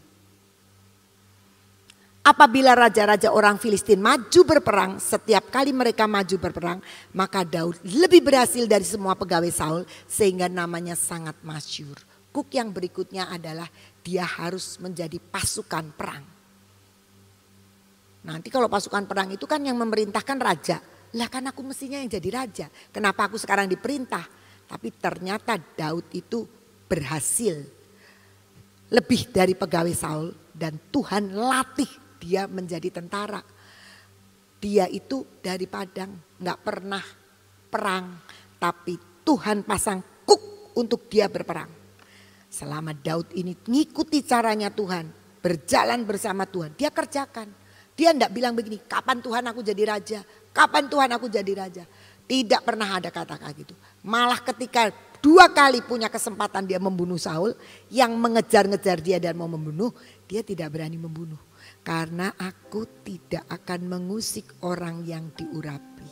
Apabila raja-raja orang Filistin maju berperang, setiap kali mereka maju berperang, maka Daud lebih berhasil dari semua pegawai Saul sehingga namanya sangat masyhur. Kuk yang berikutnya adalah dia harus menjadi pasukan perang. Nanti kalau pasukan perang itu kan yang memerintahkan raja. Lah kan aku mestinya yang jadi raja. Kenapa aku sekarang diperintah? Tapi ternyata Daud itu berhasil lebih dari pegawai Saul dan Tuhan latih dia menjadi tentara. Dia itu dari padang gak pernah perang. Tapi Tuhan pasang kuk untuk dia berperang. Selama Daud ini ngikuti caranya Tuhan. Berjalan bersama Tuhan. Dia kerjakan. Dia gak bilang begini, kapan Tuhan aku jadi raja. Kapan Tuhan aku jadi raja. Tidak pernah ada kata-kata gitu. Malah ketika 2 kali punya kesempatan dia membunuh Saul, yang mengejar-ngejar dia dan mau membunuh, dia tidak berani membunuh. Karena aku tidak akan mengusik orang yang diurapi.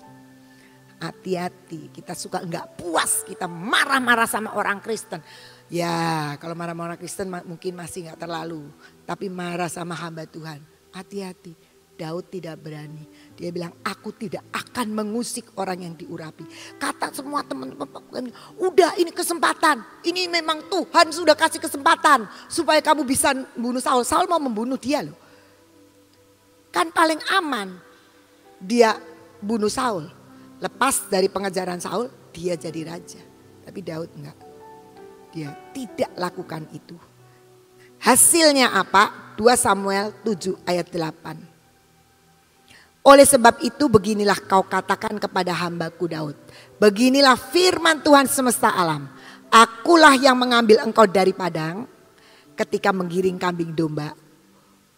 Hati-hati, kita suka nggak puas, kita marah-marah sama orang Kristen. Ya kalau marah-marah Kristen mungkin masih nggak terlalu. Tapi marah sama hamba Tuhan, hati-hati. Daud tidak berani. Dia bilang, aku tidak akan mengusik orang yang diurapi. Kata semua teman-teman, udah ini kesempatan. Ini memang Tuhan sudah kasih kesempatan supaya kamu bisa bunuh Saul. Saul mau membunuh dia loh. Kan paling aman dia bunuh Saul. Lepas dari pengejaran Saul, dia jadi raja. Tapi Daud enggak. Dia tidak lakukan itu. Hasilnya apa? 2 Samuel 7 ayat 8. Oleh sebab itu beginilah kau katakan kepada hambaku Daud. Beginilah firman Tuhan semesta alam. Akulah yang mengambil engkau dari padang ketika menggiring kambing domba.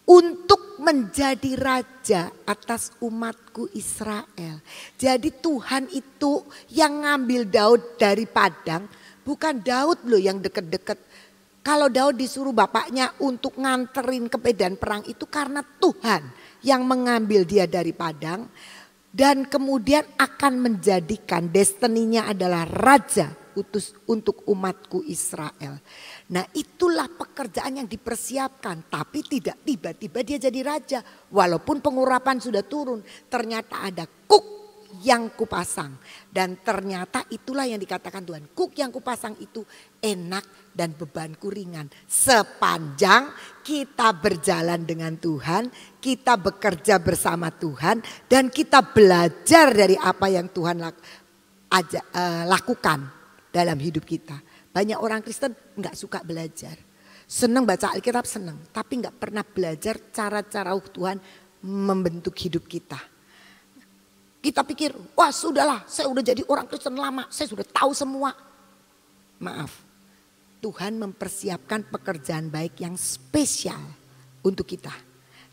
Untuk menjadi raja atas umatku Israel. Jadi Tuhan itu yang ngambil Daud dari padang. Bukan Daud loh yang deket-deket. Kalau Daud disuruh bapaknya untuk nganterin ke medan perang itu karena Tuhan yang mengambil dia dari padang dan kemudian akan menjadikan destininya adalah raja utus untuk umatku Israel. Nah itulah pekerjaan yang dipersiapkan, tapi tidak tiba-tiba dia jadi raja. Walaupun pengurapan sudah turun, ternyata ada kuk yang kupasang. Dan ternyata itulah yang dikatakan Tuhan, kuk yang kupasang itu enak dan bebanku ringan. Sepanjang kita berjalan dengan Tuhan, kita bekerja bersama Tuhan, dan kita belajar dari apa yang Tuhan lakukan dalam hidup kita. Banyak orang Kristen gak suka belajar. Senang baca Alkitab senang, tapi gak pernah belajar cara-cara Tuhan membentuk hidup kita. Kita pikir, wah sudahlah saya udah jadi orang Kristen lama, saya sudah tahu semua. Maaf, Tuhan mempersiapkan pekerjaan baik yang spesial untuk kita.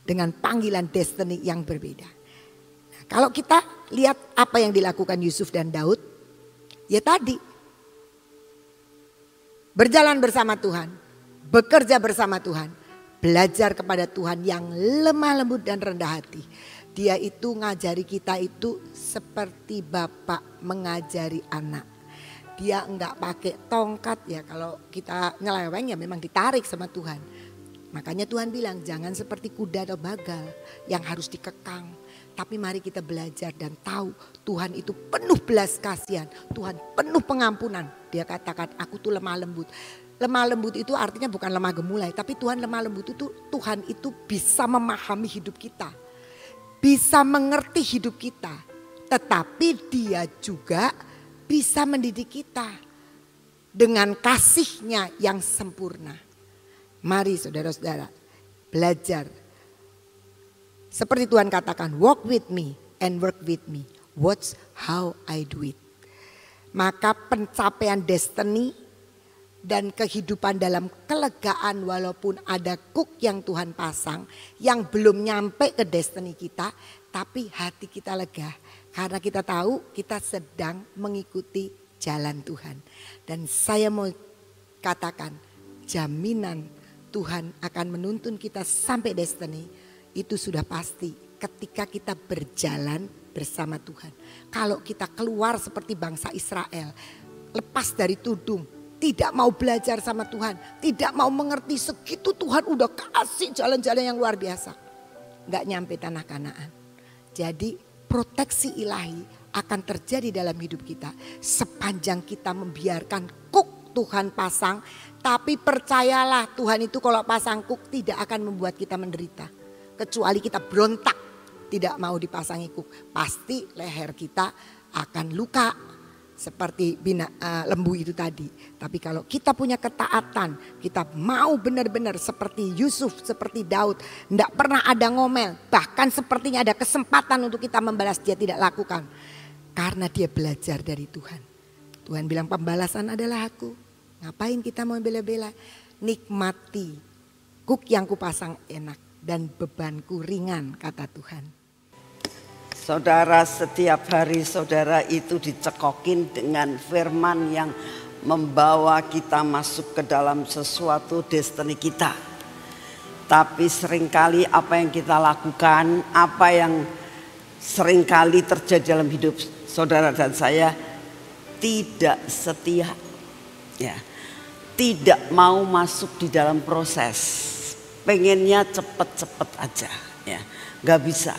Dengan panggilan destiny yang berbeda. Nah, kalau kita lihat apa yang dilakukan Yusuf dan Daud, ya tadi. Berjalan bersama Tuhan, bekerja bersama Tuhan, belajar kepada Tuhan yang lemah lembut dan rendah hati. Dia itu ngajari kita itu seperti bapak mengajari anak. Dia enggak pakai tongkat ya, kalau kita nyeleweng ya memang ditarik sama Tuhan. Makanya Tuhan bilang jangan seperti kuda atau bagal yang harus dikekang. Tapi mari kita belajar dan tahu Tuhan itu penuh belas kasihan. Tuhan penuh pengampunan. Dia katakan aku tuh lemah lembut. Lemah lembut itu artinya bukan lemah gemulai. Tapi Tuhan lemah lembut itu Tuhan itu bisa memahami hidup kita. Bisa mengerti hidup kita. Tetapi dia juga bisa mendidik kita. Dengan kasihnya yang sempurna. Mari saudara-saudara belajar. Seperti Tuhan katakan, walk with me and work with me. Watch how I do it. Maka pencapaian destiny dan kehidupan dalam kelegaan walaupun ada kuk yang Tuhan pasang. Yang belum nyampe ke destiny kita, tapi hati kita lega. Karena kita tahu kita sedang mengikuti jalan Tuhan. Dan saya mau katakan jaminan Tuhan akan menuntun kita sampai destiny. Itu sudah pasti ketika kita berjalan bersama Tuhan. Kalau kita keluar seperti bangsa Israel, lepas dari tudung, tidak mau belajar sama Tuhan, tidak mau mengerti segitu Tuhan udah kasih jalan-jalan yang luar biasa. Gak nyampe tanah Kanaan. Jadi proteksi ilahi akan terjadi dalam hidup kita. Sepanjang kita membiarkan kuk Tuhan pasang, tapi percayalah Tuhan itu kalau pasang kuk tidak akan membuat kita menderita. Kecuali kita berontak tidak mau dipasangi kuk. Pasti leher kita akan luka seperti lembu itu tadi. Tapi kalau kita punya ketaatan, kita mau benar-benar seperti Yusuf, seperti Daud. Tidak pernah ada ngomel, bahkan sepertinya ada kesempatan untuk kita membalas, dia tidak lakukan. Karena dia belajar dari Tuhan. Tuhan bilang pembalasan adalah aku. Ngapain kita mau bela-bela? Nikmati kuk yang kupasang enak. Dan bebanku ringan kata Tuhan. Saudara, setiap hari saudara itu dicekokin dengan firman yang membawa kita masuk ke dalam sesuatu destiny kita. Tapi seringkali apa yang kita lakukan, apa yang seringkali terjadi dalam hidup saudara dan saya, tidak setia, ya, tidak mau masuk di dalam proses, pengennya cepet-cepet aja, ya, nggak bisa.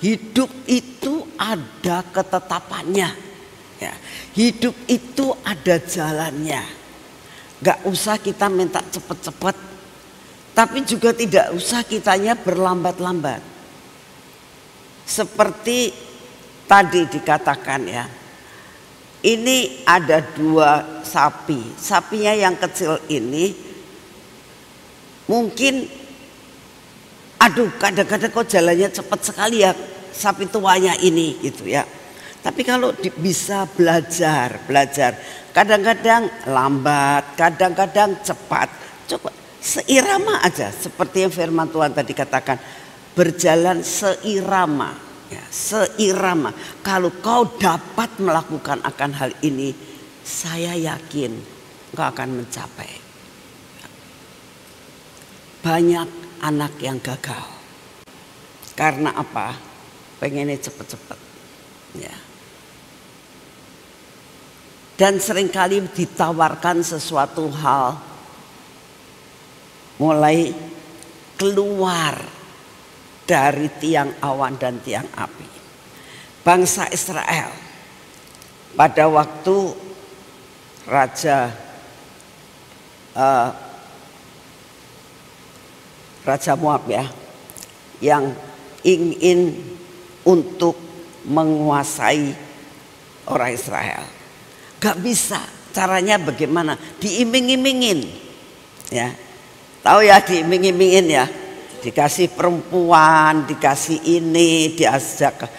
Hidup itu ada ketetapannya, ya. Hidup itu ada jalannya. Nggak usah kita minta cepet-cepet, tapi juga tidak usah kitanya berlambat-lambat. Seperti tadi dikatakan, ya, ini ada 2 sapi. Sapinya yang kecil ini mungkin, aduh, kadang-kadang kok jalannya cepat sekali ya sapi tuanya ini gitu ya. Tapi kalau bisa belajar, kadang-kadang lambat, kadang-kadang cepat. Coba seirama aja, seperti yang firman Tuhan tadi katakan, berjalan seirama, ya, seirama. Kalau kau dapat melakukan akan hal ini, saya yakin kau akan mencapai. Banyak anak yang gagal. Karena apa? Pengennya cepet-cepet, ya. Dan seringkali ditawarkan sesuatu hal mulai keluar dari tiang awan dan tiang api. Bangsa Israel pada waktu Raja Moab, ya, yang ingin untuk menguasai orang Israel. Gak bisa, caranya bagaimana? Diiming-imingin, ya. Tahu ya, diiming-imingin ya. Dikasih perempuan, dikasih ini, diajak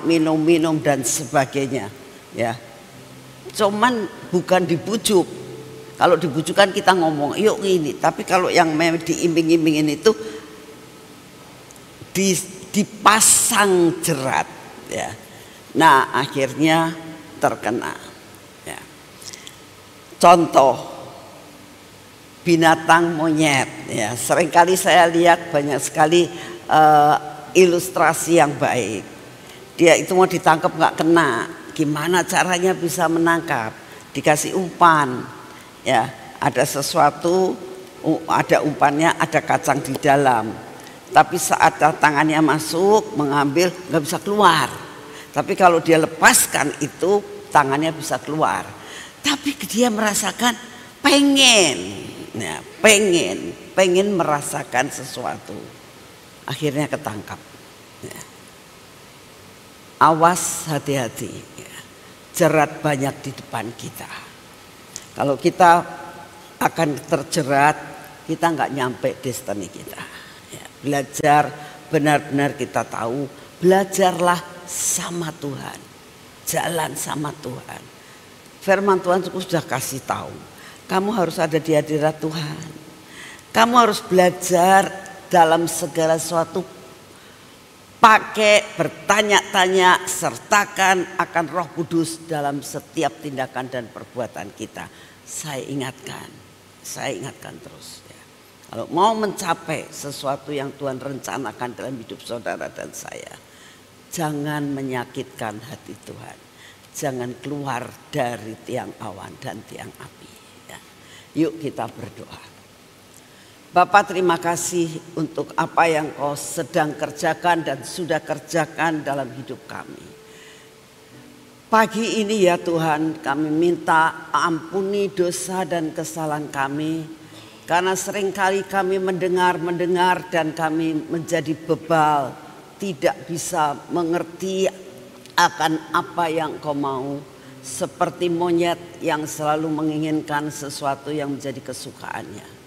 minum-minum dan sebagainya, ya. Cuman bukan dibujuk. Kalau dibujuk kan kita ngomong, yuk ini. Tapi kalau yang diiming-imingin itu dipasang jerat, ya. Nah, akhirnya terkena, ya. Contoh binatang monyet, ya, seringkali saya lihat banyak sekali ilustrasi yang baik. Dia itu mau ditangkap nggak kena, gimana caranya bisa menangkap? Dikasih umpan, ya, ada sesuatu, ada umpannya, ada kacang di dalam. Tapi saat tangannya masuk mengambil nggak bisa keluar. Tapi kalau dia lepaskan itu tangannya bisa keluar. Tapi dia merasakan pengen, ya, pengen merasakan sesuatu. Akhirnya ketangkap. Ya. Awas, hati-hati, ya. Jerat banyak di depan kita. Kalau kita akan terjerat, kita nggak nyampe destiny kita. Ya. Belajar benar-benar kita tahu. Belajarlah sama Tuhan, jalan sama Tuhan. Firman Tuhan sudah kasih tahu, kamu harus ada di hadirat Tuhan. Kamu harus belajar dalam segala sesuatu, pakai bertanya-tanya, sertakan akan Roh Kudus dalam setiap tindakan dan perbuatan kita. Saya ingatkan terus, ya. Kalau mau mencapai sesuatu yang Tuhan rencanakan dalam hidup saudara dan saya, jangan menyakitkan hati Tuhan. Jangan keluar dari tiang awan dan tiang api, ya. Yuk kita berdoa. Bapak, terima kasih untuk apa yang Kau sedang kerjakan dan sudah kerjakan dalam hidup kami. Pagi ini ya Tuhan, kami minta ampuni dosa dan kesalahan kami. Karena seringkali kami mendengar dan kami menjadi bebal, tidak bisa mengerti akan apa yang Kau mau. Seperti monyet yang selalu menginginkan sesuatu yang menjadi kesukaannya.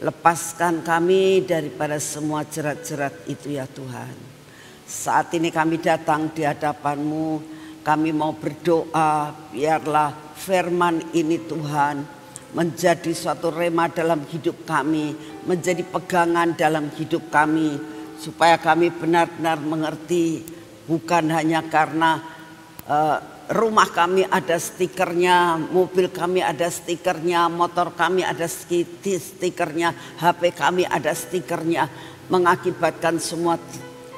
Lepaskan kami daripada semua jerat-jerat itu ya Tuhan. Saat ini kami datang di hadapan-Mu, kami mau berdoa, biarlah firman ini Tuhan menjadi suatu rema dalam hidup kami, menjadi pegangan dalam hidup kami, supaya kami benar-benar mengerti, bukan hanya karena rumah kami ada stikernya, mobil kami ada stikernya, motor kami ada stikernya, HP kami ada stikernya, mengakibatkan semua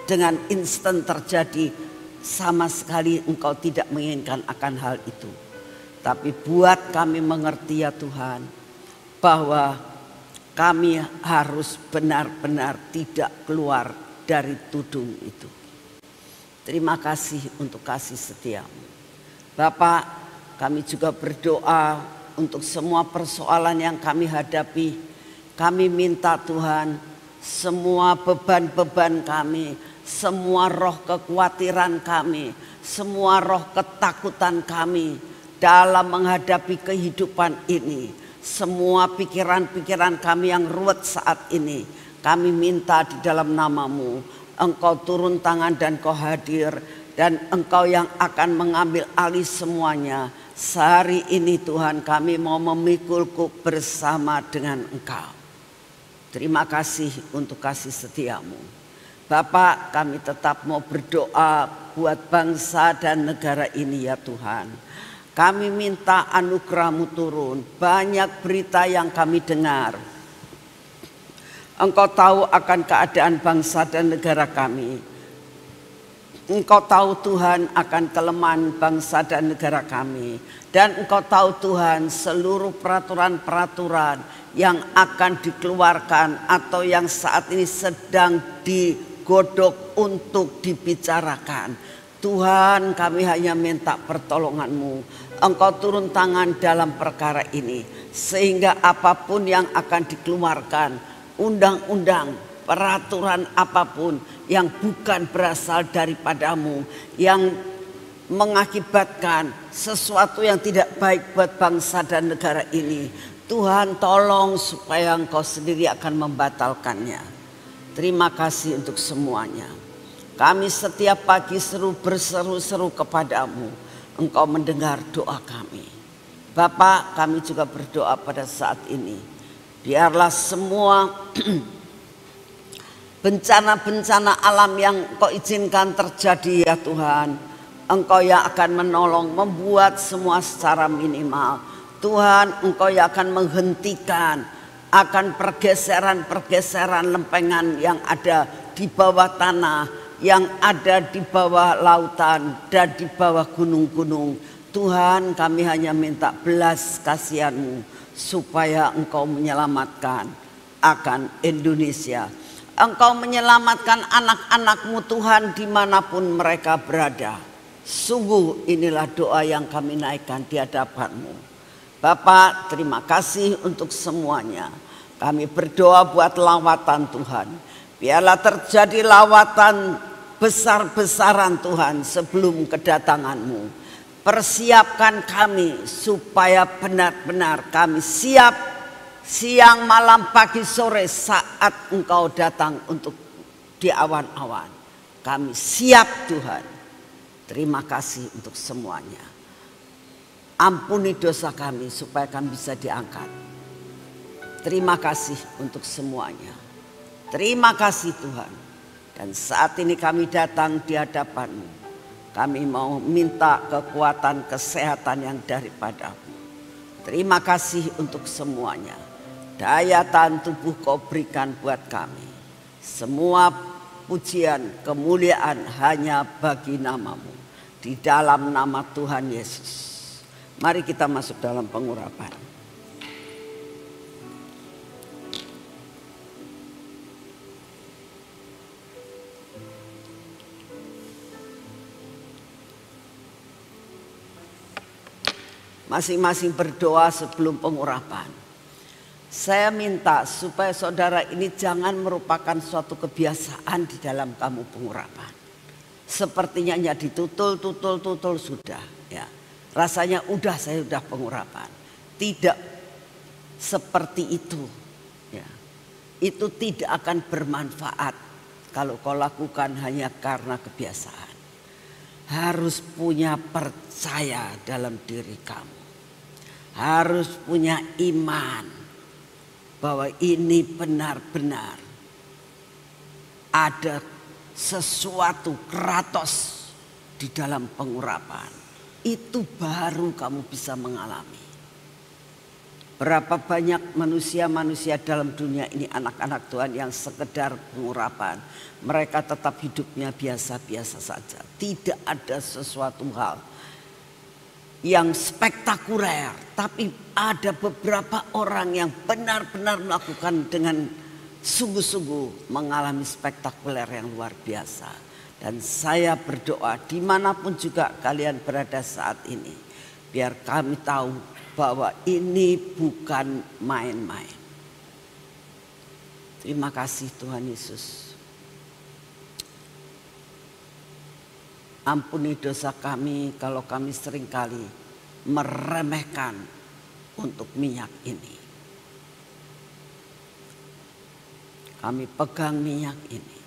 dengan instan terjadi. Sama sekali Engkau tidak menginginkan akan hal itu. Tapi buat kami mengerti ya Tuhan, bahwa kami harus benar-benar tidak keluar dari tudung itu. Terima kasih untuk kasih setiamu. Bapak, kami juga berdoa untuk semua persoalan yang kami hadapi. Kami minta Tuhan, semua beban-beban kami, semua roh kekhawatiran kami, semua roh ketakutan kami dalam menghadapi kehidupan ini, semua pikiran-pikiran kami yang ruwet saat ini, kami minta di dalam nama-Mu, Engkau turun tangan dan Kau hadir, dan Engkau yang akan mengambil alih semuanya. Sehari ini Tuhan, kami mau memikul kuk bersama dengan Engkau. Terima kasih untuk kasih setiamu. Bapak, kami tetap mau berdoa buat bangsa dan negara ini ya Tuhan. Kami minta anugerah-Mu turun. Banyak berita yang kami dengar. Engkau tahu akan keadaan bangsa dan negara kami. Engkau tahu Tuhan akan kelemahan bangsa dan negara kami. Dan Engkau tahu Tuhan seluruh peraturan-peraturan yang akan dikeluarkan atau yang saat ini sedang digodok untuk dibicarakan. Tuhan, kami hanya minta pertolongan-Mu. Engkau turun tangan dalam perkara ini. Sehingga apapun yang akan dikeluarkan, undang-undang, peraturan apapun yang bukan berasal daripada-Mu, yang mengakibatkan sesuatu yang tidak baik buat bangsa dan negara ini, Tuhan tolong supaya Engkau sendiri akan membatalkannya. Terima kasih untuk semuanya. Kami setiap pagi berseru-seru kepada-Mu, Engkau mendengar doa kami. Bapak, kami juga berdoa pada saat ini, biarlah semua bencana-bencana alam yang Engkau izinkan terjadi ya Tuhan, Engkau yang akan menolong, membuat semua secara minimal. Tuhan, Engkau yang akan menghentikan akan pergeseran-pergeseran lempengan yang ada di bawah tanah, yang ada di bawah lautan dan di bawah gunung-gunung. Tuhan, kami hanya minta belas kasihan-Mu supaya Engkau menyelamatkan akan Indonesia. Engkau menyelamatkan anak-anak-Mu Tuhan dimanapun mereka berada. Sungguh inilah doa yang kami naikkan di hadapan-Mu. Bapak, terima kasih untuk semuanya. Kami berdoa buat lawatan Tuhan. Biarlah terjadi lawatan besar-besaran Tuhan sebelum kedatangan-Mu. Persiapkan kami supaya benar-benar kami siap siang, malam, pagi, sore saat Engkau datang untuk di awan-awan. Kami siap Tuhan. Terima kasih untuk semuanya. Ampuni dosa kami supaya kami bisa diangkat. Terima kasih untuk semuanya. Terima kasih Tuhan. Dan saat ini kami datang di hadapan-Mu. Kami mau minta kekuatan kesehatan yang daripada-Mu. Terima kasih untuk semuanya. Daya tahan tubuh Kau berikan buat kami. Semua pujian, kemuliaan hanya bagi nama-Mu. Di dalam nama Tuhan Yesus. Mari kita masuk dalam pengurapan. Masing-masing berdoa sebelum pengurapan. Saya minta supaya saudara ini jangan merupakan suatu kebiasaan di dalam kamu pengurapan. Sepertinya hanya ditutul sudah ya. Rasanya saya sudah pengurapan. Tidak seperti itu ya. Itu tidak akan bermanfaat kalau kau lakukan hanya karena kebiasaan. Harus punya percaya dalam diri kamu. Harus punya iman bahwa ini benar-benar ada sesuatu kratos di dalam pengurapan. itu baru kamu bisa mengalami. Berapa banyak manusia-manusia dalam dunia ini, anak-anak Tuhan yang sekedar pengurapan. Mereka tetap hidupnya biasa-biasa saja. Tidak ada sesuatu hal yang spektakuler. Tapi ada beberapa orang yang benar-benar melakukan dengan sungguh-sungguh, mengalami spektakuler yang luar biasa. Dan saya berdoa dimanapun juga kalian berada saat ini, biar kami tahu bahwa ini bukan main-main. Terima kasih Tuhan Yesus. Ampuni dosa kami kalau kami seringkali meremehkan untuk minyak ini. Kami pegang minyak ini.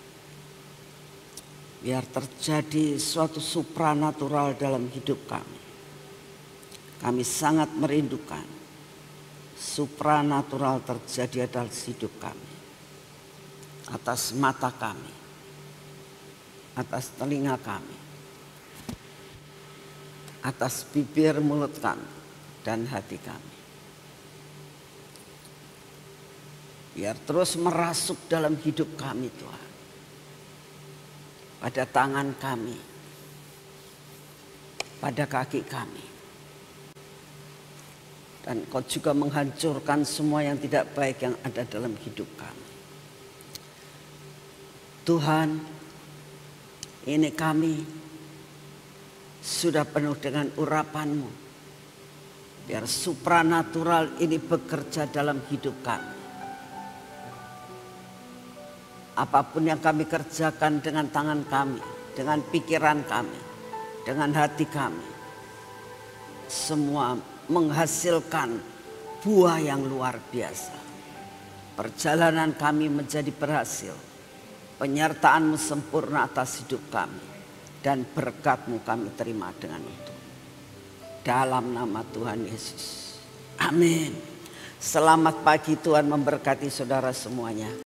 Biar terjadi suatu supranatural dalam hidup kami. Kami sangat merindukan supranatural terjadi dalam hidup kami. Atas mata kami, atas telinga kami, atas bibir mulut kami dan hati kami. Biar terus merasuk dalam hidup kami Tuhan. Pada tangan kami, pada kaki kami. Dan Kau juga menghancurkan semua yang tidak baik yang ada dalam hidup kami. Tuhan, ini kami sudah penuh dengan urapan-Mu. Biar supranatural ini bekerja dalam hidup kami. Apapun yang kami kerjakan dengan tangan kami, dengan pikiran kami, dengan hati kami, semua menghasilkan buah yang luar biasa. Perjalanan kami menjadi berhasil. Penyertaan-Mu sempurna atas hidup kami. Dan berkat-Mu kami terima dengan itu. Dalam nama Tuhan Yesus. Amin. Selamat pagi, Tuhan memberkati saudara semuanya.